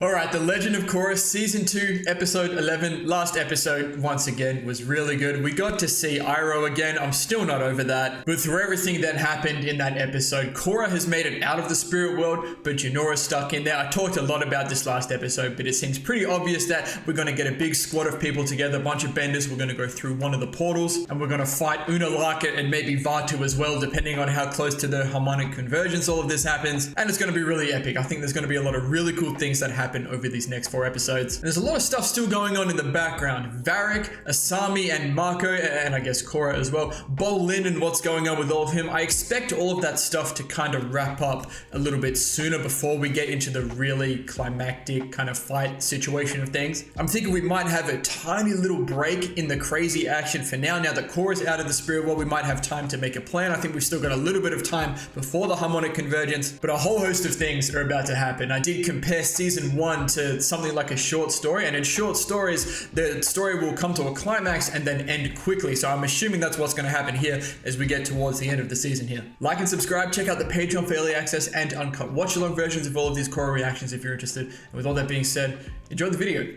Alright, The Legend of Korra Season 2, Episode 11, last episode, once again, was really good. We got to see Iroh again. I'm still not over that. But through everything that happened in that episode, Korra has made it out of the spirit world, but Jinora's stuck in there. I talked a lot about this last episode, but it seems pretty obvious that we're going to get a big squad of people together, a bunch of benders. We're going to go through one of the portals, and we're going to fight Unalaq and maybe Vaatu as well, depending on how close to the harmonic convergence all of this happens. And it's going to be really epic. I think there's going to be a lot of really cool things that happen over these next 4 episodes. And there's a lot of stuff still going on in the background. Varrick, Asami, and Mako, and I guess Korra as well. BOLIN and what's going on with all of him. I expect all of that stuff to kind of wrap up a little bit sooner before we get into the really climactic kind of fight situation of things. I'm thinking we might have a tiny little break in the crazy action for now. Now that Korra's out of the spirit world, we might have time to make a plan. I think we've still got a little bit of time before the harmonic convergence, but a whole host of things are about to happen. I did compare season 1 to something like a short story, and in short stories the story will come to a climax and then end quickly, so I'm assuming that's what's going to happen here as we get towards the end of the season here. Like and subscribe, check out the Patreon for early access and uncut watch along versions of all of these Korra reactions if you're interested. And with all that being said, enjoy the video.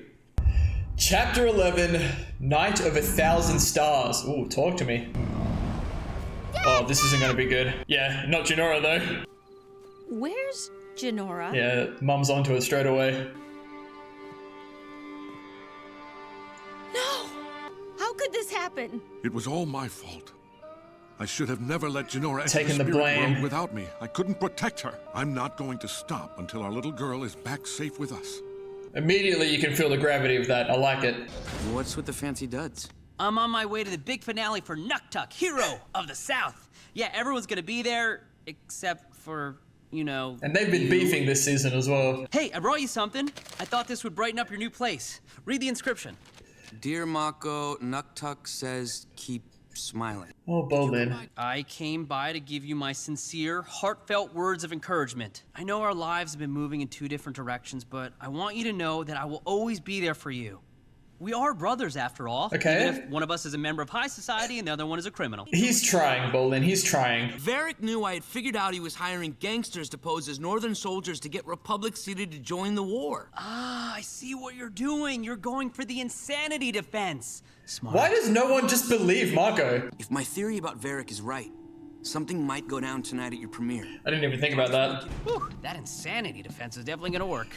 Chapter 11, Night of 1,000 Stars. Ooh, talk to me. Oh, this isn't going to be good. Yeah, not Jinora though. Where's Jinora? Yeah, Mum's onto it straight away. No! How could this happen? It was all my fault. I should have never let Jinora enter Taking the the spirit blame. world without me. I couldn't protect her. I'm not going to stop until our little girl is back safe with us. Immediately you can feel the gravity of that. I like it. What's with the fancy duds? I'm on my way to the big finale for NUKTUK, Hero of the South. Yeah, everyone's gonna be there, except for, you know... And they've been beefing this season as well. Hey, I brought you something. I thought this would brighten up your new place. Read the inscription. Dear Mako, NUKTUK says keep smiling. Oh, BOLIN. I came by to give you my sincere, heartfelt words of encouragement. I know our lives have been moving in 2 different directions, but I want you to know that I will always be there for you. We are brothers, after all. Okay. Even if one of us is a member of high society and the other one is a criminal. He's trying, BOLIN. He's trying. Varrick knew I had figured out he was hiring gangsters to pose as Northern soldiers to get Republic seated to join the war. Ah, I see what you're doing. You're going for the insanity defense. Smart. Why does no one just believe Mako? If my theory about Varrick is right, something might go down tonight at your premiere. I didn't even think about that. Whew, that insanity defense is definitely gonna work.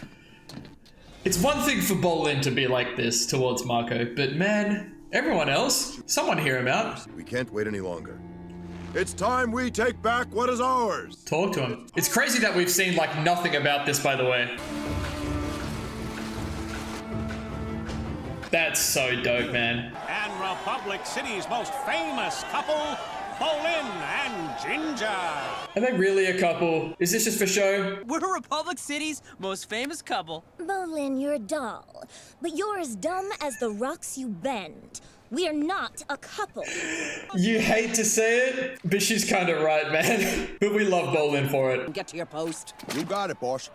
It's one thing for BOLIN to be like this towards Mako, but man, everyone else, someone hear him out. We can't wait any longer. It's time we take back what is ours. Talk to him. It's crazy that we've seen like nothing about this, by the way. That's so dope, man. And Republic City's most famous couple, BOLIN and Ginger. Are they really a couple? Is this just for show? We're Republic City's most famous couple. BOLIN, you're a doll, but you're as dumb as the rocks you bend. We are not a couple. You hate to say it, but she's kind of right, man. But we love BOLIN for it. Get to your post. You got it, boss.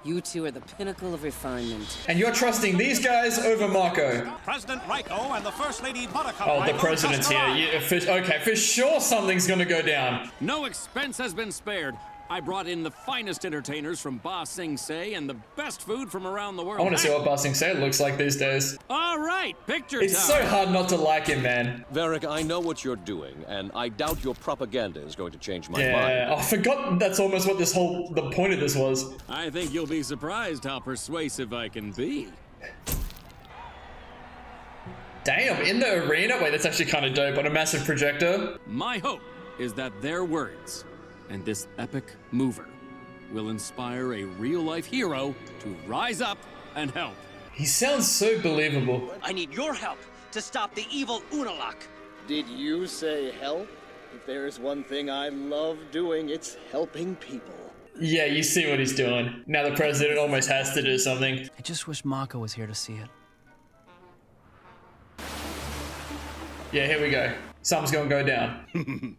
You two are the pinnacle of refinement. And you're trusting these guys over Mako. President Raiko and the First Lady Buttercup. Oh, the Raiko president's just here. arrived. Okay, for sure something's gonna go down. No expense has been spared. I brought in the finest entertainers from Ba Sing Se and the best food from around the world. I want to see what Ba Sing Se looks like these days. All right, picture It's time. so hard not to like him, man. Varrick, I know what you're doing, and I doubt your propaganda is going to change my mind. Yeah, I forgot that's almost what the point of this was. I think you'll be surprised how persuasive I can be. Damn, in the arena? Wait, that's actually kind of dope on a massive projector. My hope is that their words and this epic mover will inspire a real-life hero to rise up and help. He sounds so believable. I need your help to stop the evil Unalaq. Did you say help? If there is one thing I love doing, it's helping people. Yeah, you see what he's doing. Now the president almost has to do something. I just wish Mako was here to see it. Yeah, here we go. Something's gonna go down.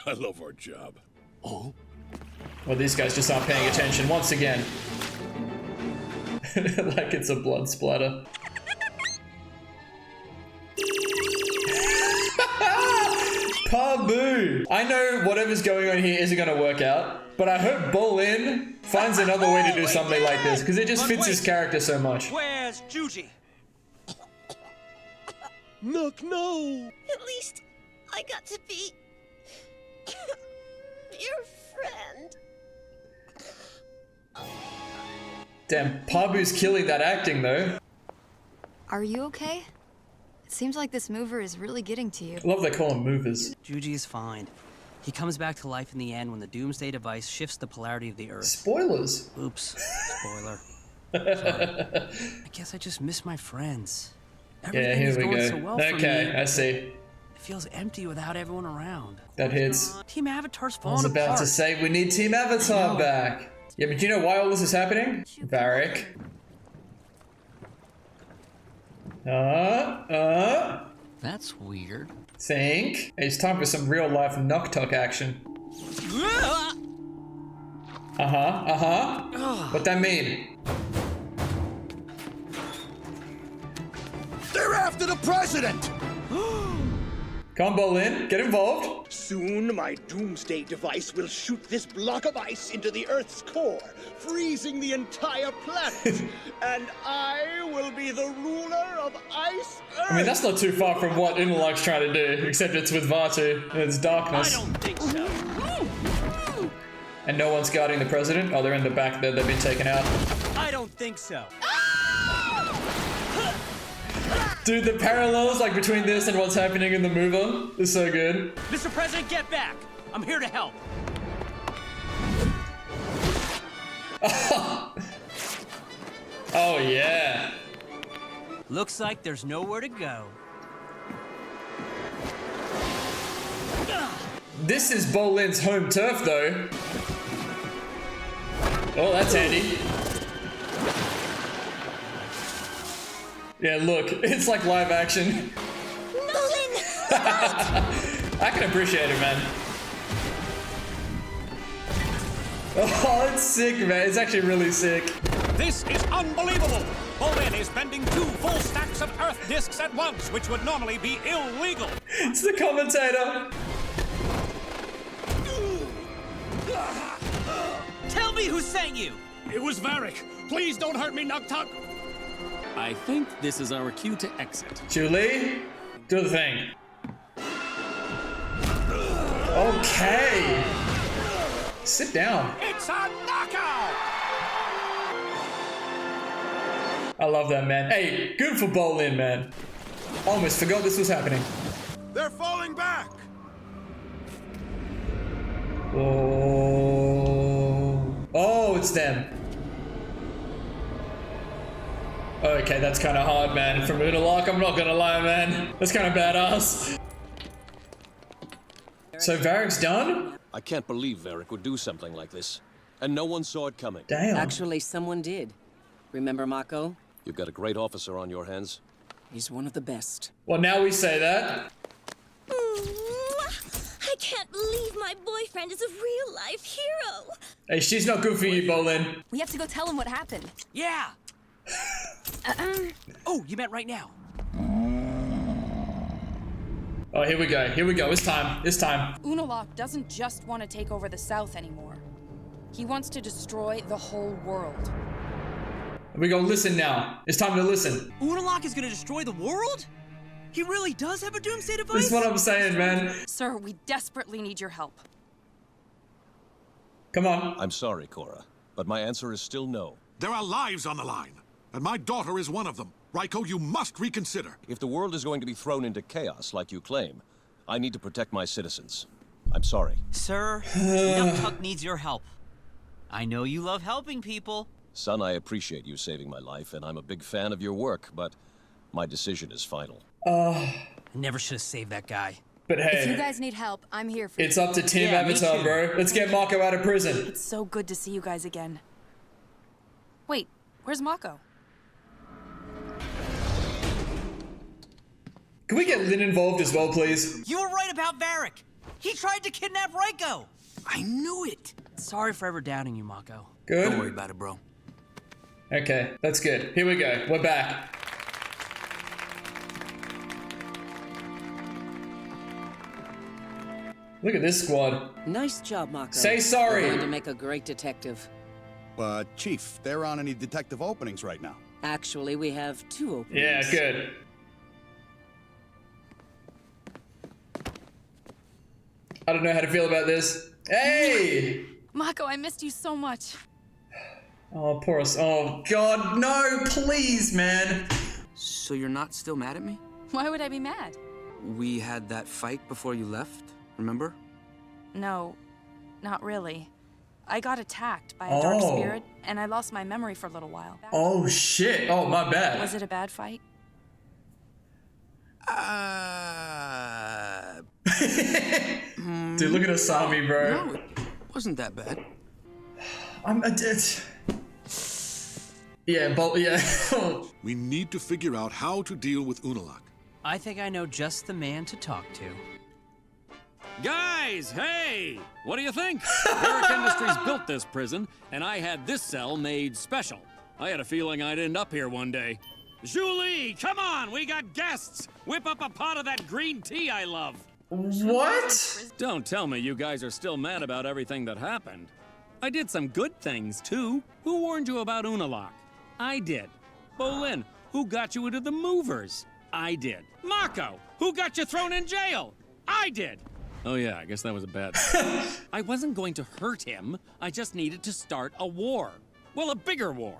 I love our job. Oh? Well, these guys just aren't paying attention once again. Like it's a blood splatter. Pabu! I know whatever's going on here isn't gonna work out, but I hope BOLIN finds another way to do something like this because it just fits his character so much. Where's Juji? Nook, no! At least I got to be your friend. Damn, Pabu's killing that acting though. Are you okay? It seems like this mover is really getting to you. I love they call them movers. Juji is fine. He comes back to life in the end when the Doomsday device shifts the polarity of the Earth. Spoilers. Oops. Spoiler. Sorry. I guess I just miss my friends. Everything here is we going go. so well for Okay, me. I see. It feels empty without everyone around. That hits. Team Avatar's I was falling about apart. to say we need Team Avatar back. Yeah, but do you know why all this is happening? Varric. That's weird. Think. It's time for some real life NUKTUK action. What that mean? They're after the president! Come on, BOLIN, get involved. Soon my doomsday device will shoot this block of ice into the Earth's core, freezing the entire planet. And I will be the ruler of Ice Earth. I mean, that's not too far from what NUKTUK's trying to do, except it's with Vaatu and it's darkness. I don't think so. And no one's guarding the president? Oh, they're in the back there, they've been taken out. I don't think so. Dude, the parallels like between this and what's happening in the mover is so good. Mr. President, get back. I'm here to help. Oh yeah. Looks like there's nowhere to go. This is BOLIN's home turf though. Oh, that's handy. Yeah, look, it's like live action. BOLIN! I can appreciate it, man. Oh, it's sick, man. It's actually really sick. This is unbelievable. BOLIN is bending 2 full stacks of Earth discs at once, which would normally be illegal. It's the commentator. Tell me who sent you. It was Varric. Please don't hurt me, NUKTUK. I think this is our cue to exit. Julie, do the thing. Okay. Sit down. It's a knockout. I love that, man. Hey, good for BOLIN, man. Almost forgot this was happening. They're falling back! Oh. Oh, it's them. Okay, that's kind of hard, man. From NUKTUK, I'm not gonna lie, man. That's kind of badass. So Varric's done? I can't believe Varric would do something like this. And no one saw it coming. Damn. Actually, someone did. Remember Mako? You've got a great officer on your hands. He's one of the best. Well, now we say that. I can't believe my boyfriend is a real-life hero. Hey, she's not good for you, BOLIN. We have to go tell him what happened. Yeah. Oh, you meant right now. Oh, here we go. Here we go. It's time. It's time. NUKTUK doesn't just want to take over the South anymore. He wants to destroy the whole world. We go listen now. It's time to listen. NUKTUK is gonna destroy the world? He really does have a doomsday device? This is what I'm saying, man. Sir, we desperately need your help. Come on. I'm sorry, Korra, but my answer is still no. There are lives on the line, and my daughter is one of them. Raiko, you must reconsider. If the world is going to be thrown into chaos like you claim, I need to protect my citizens. I'm sorry. Sir, NUKTUK needs your help. I know you love helping people. Son, I appreciate you saving my life, and I'm a big fan of your work, but my decision is final. I never should have saved that guy. But hey, If you guys need help, I'm here for you. it's up to Team Yeah, me Avatar, too. bro. Let's get Mako out of prison. It's so good to see you guys again. Wait, where's Mako? Can we get Lin involved as well, please? You were right about Varric. He tried to kidnap Raiko. I knew it. Sorry for ever doubting you, Mako. Good? Don't worry about it, bro. Okay, that's good. Here we go. We're back. Look at this squad. Nice job, Mako. Say sorry. You're going to make a great detective. Chief, there aren't any detective openings right now. Actually, we have 2 openings. Yeah, good. I don't know how to feel about this. Hey! Mako, I missed you so much. Oh, poor us. Oh, God, no, please, man. So you're not still mad at me? Why would I be mad? We had that fight before you left, remember? No, not really. I got attacked by a dark Oh. spirit, and I lost my memory for a little while. Oh, shit. Oh, my bad. Was it a bad fight? Dude, look at Asami, bro. No, it wasn't that bad. Yeah, but yeah. We need to figure out how to deal with Unalak. I think I know just the man to talk to. Guys, hey! What do you think? Barrack Industries built this prison, and I had this cell made special. I had a feeling I'd end up here one day. Julie, come on! We got guests! Whip up a pot of that green tea I love! What? Don't tell me you guys are still mad about everything that happened. I did some good things, too. Who warned you about Unalak? I did. BOLIN, who got you into the movers? I did. Mako, who got you thrown in jail? I did. Oh yeah, I guess that was a bad thing. I wasn't going to hurt him. I just needed to start a war. Well, a bigger war.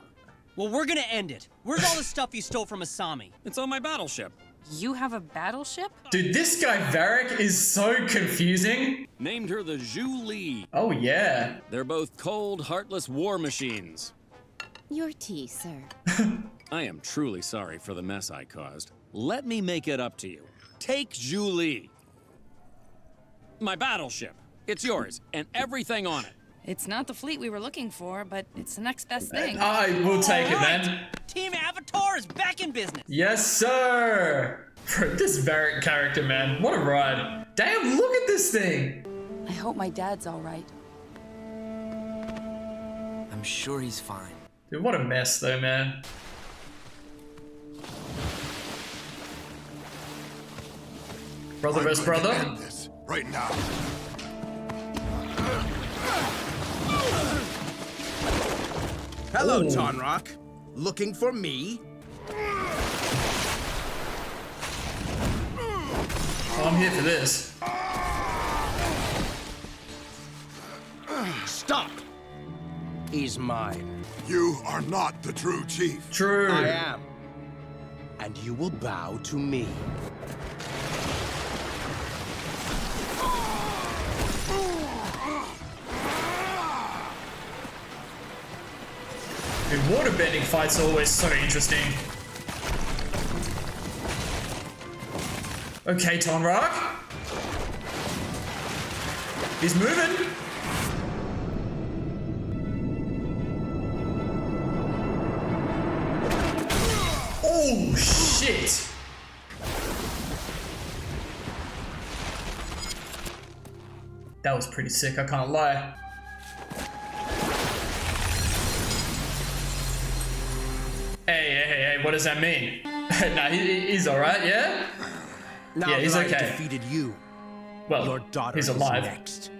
Well, we're gonna end it. Where's all the stuff you stole from Asami? It's on my battleship. You have a battleship? Dude, this guy Varric is so confusing. Named her the Julie. Oh, yeah. They're both cold, heartless war machines. Your tea, sir. I am truly sorry for the mess I caused. Let me make it up to you. Take Julie. My battleship. It's yours, and everything on it. It's not the fleet we were looking for, but it's the next best thing. I will take it then. Team Avatar is back in business. Yes, sir. Bro, this Varric character, man. What a ride. Damn, look at this thing. I hope my dad's all right. I'm sure he's fine. Dude, what a mess, though, man. Brother versus brother. End this right now. Hello, Ooh. Tonrock. Looking for me? Oh, I'm here for this. Stop! He's mine. You are not the true chief. True. I am. And you will bow to me. Dude, waterbending fights are always so interesting. Okay, Tonrock. He's moving. Oh, shit. That was pretty sick, I can't lie. Hey, what does that mean? Nah, he's alright, yeah? Now yeah, he's that okay. I defeated you, Well, your daughter he's is alive. next.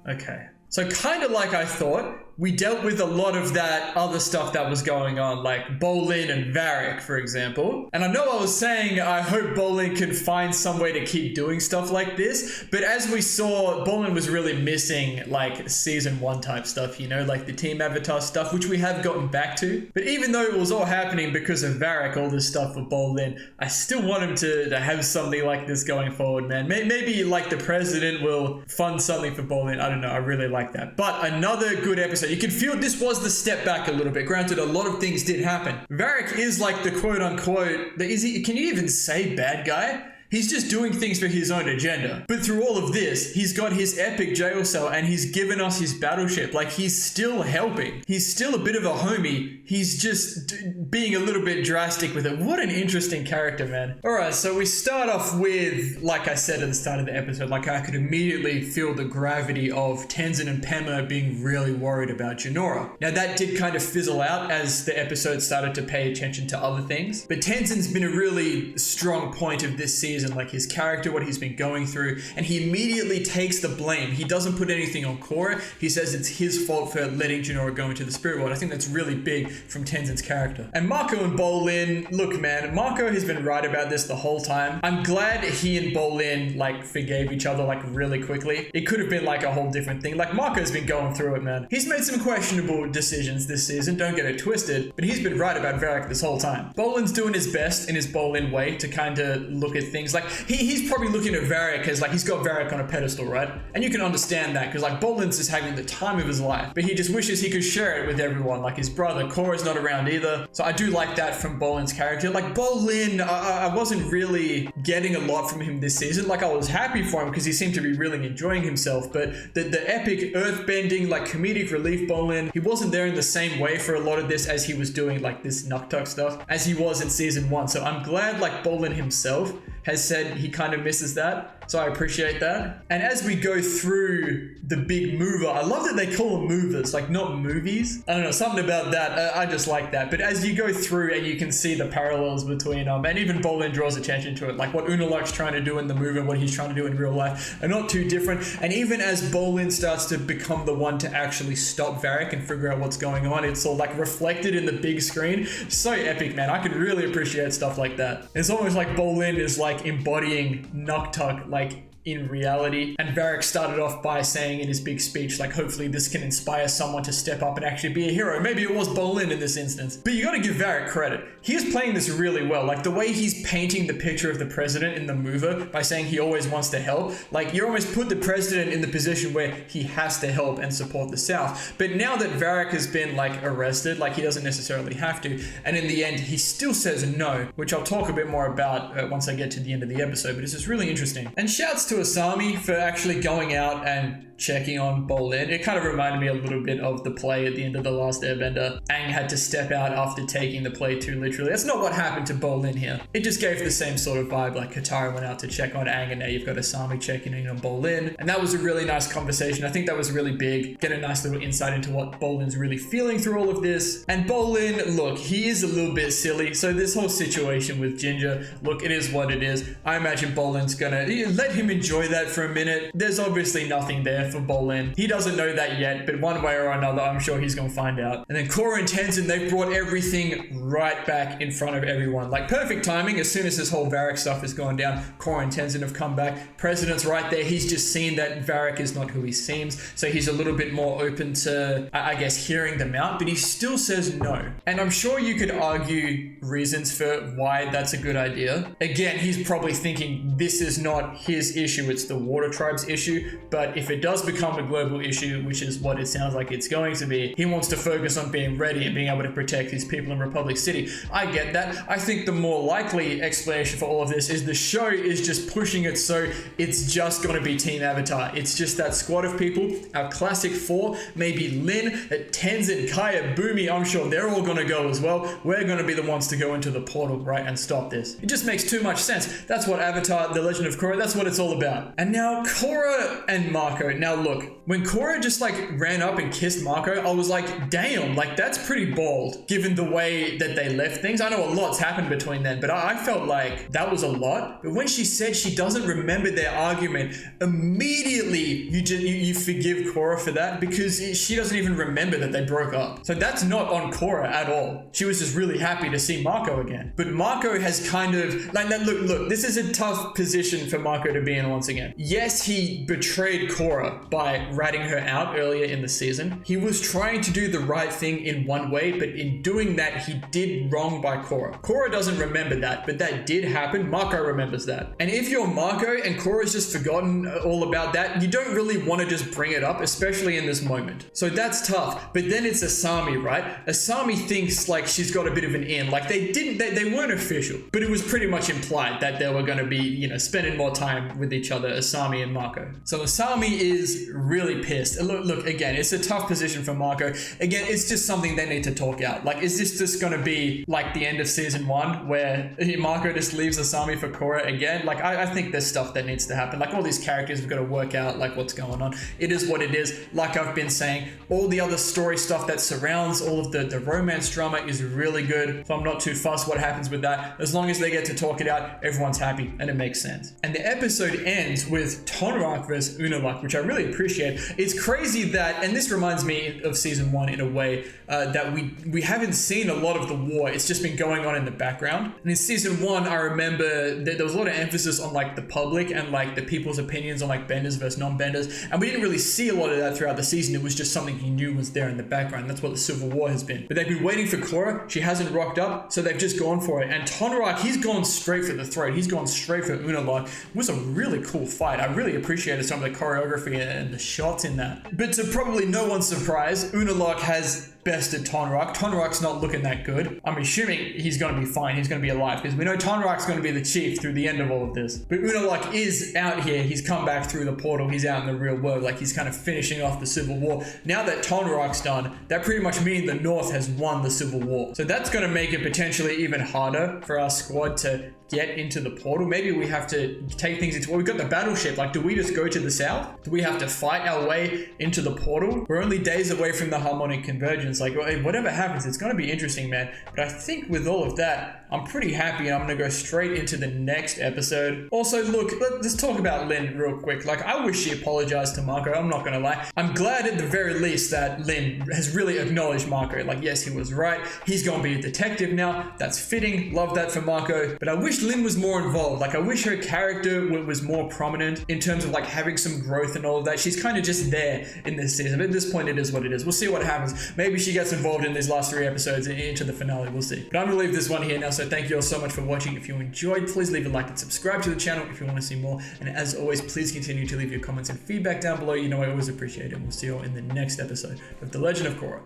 Okay. So kind of like I thought, we dealt with a lot of that other stuff that was going on, like BOLIN and Varric, for example. And I know I was saying I hope BOLIN can find some way to keep doing stuff like this, but as we saw, BOLIN was really missing like season 1 type stuff, you know, like the Team Avatar stuff, which we have gotten back to. But even though it was all happening because of Varric, all this stuff with BOLIN, I still want him to have something like this going forward, man. Maybe like the president will fund something for BOLIN. I don't know, I really like that. But another good episode. You can feel this was the step back a little bit. Granted, a lot of things did happen. Varric is like the quote unquote, can you even say bad guy? He's just doing things for his own agenda. But through all of this, he's got his epic jail cell and he's given us his battleship. Like, he's still helping. He's still a bit of a homie. He's just being a little bit drastic with it. What an interesting character, man. All right, so we start off with, like I said at the start of the episode, like I could immediately feel the gravity of Tenzin and Pema being really worried about Jinora. Now, that did kind of fizzle out as the episode started to pay attention to other things. But Tenzin's been a really strong point of this season season, like his character, what he's been going through, and he immediately takes the blame. He doesn't put anything on Korra. He says it's his fault for letting Jinora go into the spirit world. I think that's really big from Tenzin's character. And Mako and BOLIN, look man, Mako has been right about this the whole time. I'm glad he and BOLIN like forgave each other like really quickly. It could have been like a whole different thing. Like Mako's been going through it, man. He's made some questionable decisions this season, don't get it twisted, but he's been right about Varric this whole time. BOLIN's doing his best in his BOLIN way to kind of look at things. Like he's probably looking at Varric as like he's got Varric on a pedestal, right? And you can understand that because like BOLIN's just having the time of his life, but he just wishes he could share it with everyone, like his brother. Korra's not around either, so I do like that from BOLIN's character. Like BOLIN, I wasn't really getting a lot from him this season. Like I was happy for him because he seemed to be really enjoying himself, but the epic earthbending, like comedic relief BOLIN, he wasn't there in the same way for a lot of this as he was doing like this NUKTUK stuff as he was in season 1. So I'm glad like BOLIN himself has said he kind of misses that. So I appreciate that. And as we go through the big mover, I love that they call them movers, like not movies. I don't know, something about that. I just like that. But as you go through and you can see the parallels between them, and even BOLIN draws attention to it, like what Unalak's trying to do in the movie and what he's trying to do in real life are not too different. And even as BOLIN starts to become the one to actually stop Varric and figure out what's going on, it's all like reflected in the big screen. So epic, man. I can really appreciate stuff like that. It's almost like BOLIN is like embodying NUKTUK, like in reality. And Varric started off by saying in his big speech, like, hopefully this can inspire someone to step up and actually be a hero. Maybe it was BOLIN in this instance. But you gotta give Varric credit. He is playing this really well. Like the way he's painting the picture of the president in the mover by saying he always wants to help. Like you almost put the president in the position where he has to help and support the South. But now that Varric has been like arrested, like he doesn't necessarily have to. And in the end, he still says no, which I'll talk a bit more about once I get to the end of the episode. But it's just really interesting. And shouts to Asami for actually going out and checking on BOLIN. It kind of reminded me a little bit of the play at the end of The Last Airbender. Aang had to step out after taking the play too literally. That's not what happened to BOLIN here. It just gave the same sort of vibe, like Katara went out to check on Aang and now you've got Asami checking in on BOLIN. And that was a really nice conversation. I think that was really big. Get a nice little insight into what BOLIN's really feeling through all of this. And BOLIN, look, he is a little bit silly. So this whole situation with Ginger, look, it is what it is. I imagine BOLIN's gonna let him enjoy that for a minute. There's obviously nothing there for BOLIN. He doesn't know that yet, but one way or another, I'm sure he's gonna find out. And then Korra and Tenzin, they've brought everything right back in front of everyone. Like perfect timing. As soon as this whole Varric stuff has gone down, Korra and Tenzin have come back. President's right there. He's just seen that Varric is not who he seems. So he's a little bit more open to, I guess, hearing them out, but he still says no. And I'm sure you could argue reasons for why that's a good idea. Again, he's probably thinking this is not his issue, it's the Water Tribe's issue. But if it does become a global issue, which is what it sounds like it's going to be, he wants to focus on being ready and being able to protect his people in Republic City. I get that. I think the more likely explanation for all of this is the show is just pushing it so it's just going to be Team Avatar. It's just that squad of people, our classic four, maybe Lin, Tenzin, Kaya, Boomy, I'm sure they're all going to go as well. We're going to be the ones to go into the portal, right, and stop this. It just makes too much sense. That's what Avatar, The Legend of Korra, that's what it's all about. And now Korra and Mako. Now look, when Korra just like ran up and kissed Mako, I was like, damn, like that's pretty bold given the way that they left things. I know a lot's happened between then, but I felt like that was a lot. But when she said she doesn't remember their argument, immediately you forgive Korra for that because she doesn't even remember that they broke up. So that's not on Korra at all. She was just really happy to see Mako again. But Mako has kind of like, look, this is a tough position for Mako to be in once again. Yes, he betrayed Korra by ratting her out earlier in the season. He was trying to do the right thing in one way, but in doing that, he did wrong by Korra. Korra doesn't remember that, but that did happen. Mako remembers that. And if you're Mako and Korra's just forgotten all about that, you don't really want to just bring it up, especially in this moment. So that's tough. But then it's Asami, right? Asami thinks like she's got a bit of an in. Like they weren't official, but it was pretty much implied that they were going to be, spending more time with each other, Asami and Mako. So Asami is is really pissed. Look, again, it's a tough position for Mako. Again, it's just something they need to talk out. Like, is this just going to be like the end of season 1 where Mako just leaves Asami for Korra again? Like, I think there's stuff that needs to happen. Like, all these characters have got to work out like what's going on. It is what it is. Like I've been saying, all the other story stuff that surrounds all of the romance drama is really good. So I'm not too fussed what happens with that. As long as they get to talk it out, everyone's happy and it makes sense. And the episode ends with Tonraq versus Unalaq, which I really appreciate. It's crazy that, and this reminds me of season 1 in a way, that we haven't seen a lot of the war. It's just been going on in the background. And in season 1, I remember that there was a lot of emphasis on like the public and like the people's opinions on like benders versus non-benders. And we didn't really see a lot of that throughout the season. It was just something you knew was there in the background. That's what the Civil War has been. But they've been waiting for Korra. She hasn't rocked up, so they've just gone for it. And Tonraq, he's gone straight for the throat. He's gone straight for Unalaq. It was a really cool fight. I really appreciated some of the choreography and the shots in that. But to probably no one's surprise, Unalaq has bested Tonraq. Tonraq's not looking that good. I'm assuming he's going to be fine. He's going to be alive because we know Tonraq's going to be the chief through the end of all of this. But Unalaq is out here. He's come back through the portal. He's out in the real world. Like, he's kind of finishing off the Civil War. Now that Tonraq's done, that pretty much means the North has won the Civil War. So that's going to make it potentially even harder for our squad to get into the portal. Maybe we have to take things into, well, we've got the battleship. Like, do we just go to the south? Do we have to fight our way into the portal? We're only days away from the harmonic convergence. Like, whatever happens, it's going to be interesting, man. But I think with all of that, I'm pretty happy, and I'm going to go straight into the next episode. Also, look, let's talk about Lin real quick. Like, I wish she apologized to Mako. I'm not going to lie. I'm glad at the very least that Lin has really acknowledged Mako. Like, yes, he was right. He's going to be a detective now. That's fitting. Love that for Mako. But I wish Lin was more involved. Like, I wish her character was more prominent in terms of like having some growth and all of that. She's kind of just there in this season. But at this point, it is what it is. We'll see what happens. Maybe she gets involved in these last 3 episodes into the finale. We'll see. But I'm going to leave this one here now. So thank you all so much for watching. If you enjoyed, please leave a like and subscribe to the channel if you want to see more. And as always, please continue to leave your comments and feedback down below. You know I always appreciate it. And we'll see you all in the next episode of The Legend of Korra.